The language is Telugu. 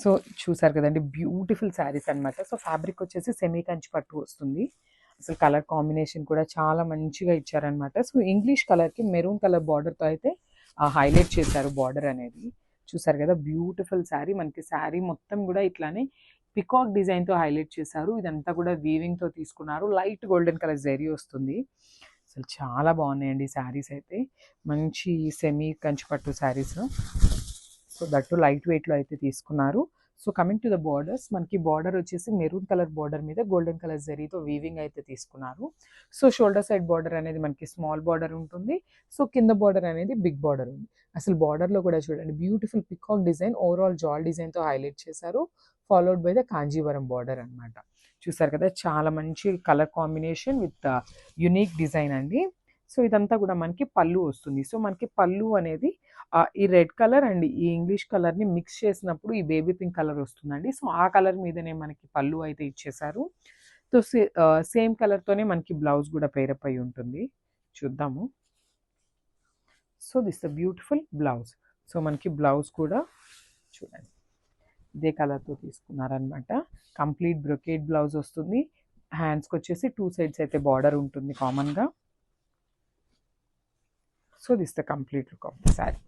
సో చూసారు కదండి, బ్యూటిఫుల్ శారీస్ అనమాట. సో ఫ్యాబ్రిక్ వచ్చేసి సెమీ కంచి పట్టు వస్తుంది. అసలు కలర్ కాంబినేషన్ కూడా చాలా మంచిగా ఇచ్చారనమాట. సో ఇంగ్లీష్ కలర్కి మెరూన్ కలర్ బార్డర్తో అయితే హైలైట్ చేశారు బార్డర్ అనేది. చూసారు కదా, బ్యూటిఫుల్ శారీ. మనకి శారీ మొత్తం కూడా ఇట్లానే పికాక్ డిజైన్తో హైలైట్ చేశారు. ఇదంతా కూడా వీవింగ్తో తీసుకున్నారు. లైట్ గోల్డెన్ కలర్ జరీ వస్తుంది. అసలు చాలా బాగున్నాయండి శారీస్ అయితే. మంచి సెమీ కంచి పట్టు శారీస్. సో దట్టు లైట్ వెయిట్లో అయితే తీసుకున్నారు. So coming to the borders, మనకి బార్డర్ వచ్చేసి మెరూన్ కలర్ బార్డర్ మీద గోల్డెన్ కలర్ జరీతో వీవింగ్ అయితే తీసుకున్నారు. సో షోల్డర్ సైడ్ బార్డర్ అనేది మనకి స్మాల్ బార్డర్ ఉంటుంది. సో కింద బార్డర్ అనేది బిగ్ బార్డర్ ఉంది. అసలు బార్డర్లో కూడా చూడండి, బ్యూటిఫుల్ పికాక్ డిజైన్, ఓవరాల్ జాల్ డిజైన్తో హైలైట్ చేశారు. Followed by the Kanjeevaram border అనమాట. చూసారు కదా, చాలా మంచి colour combination with unique design అండి. సో ఇదంతా కూడా మనకి పళ్ళు వస్తుంది. సో మనకి పళ్ళు అనేది ఈ రెడ్ కలర్ అండ్ ఈ ఇంగ్లీష్ కలర్ని మిక్స్ చేసినప్పుడు ఈ బేబీ పింక్ కలర్ వస్తుందండి. సో ఆ కలర్ మీదనే మనకి పళ్ళు అయితే ఇచ్చేసారు. సో సేమ్ కలర్తోనే మనకి బ్లౌజ్ కూడా పేరప్ అయి ఉంటుంది. చూద్దాము. So this the beautiful blouse. So మనకి బ్లౌజ్ కూడా చూడండి, ఇదే కలర్తో తీసుకున్నారనమాట. కంప్లీట్ బ్రొకేట్ బ్లౌజ్ వస్తుంది. హ్యాండ్స్కి వచ్చేసి 2 సైడ్స్ అయితే బార్డర్ ఉంటుంది కామన్గా. So this the complete look of the sari.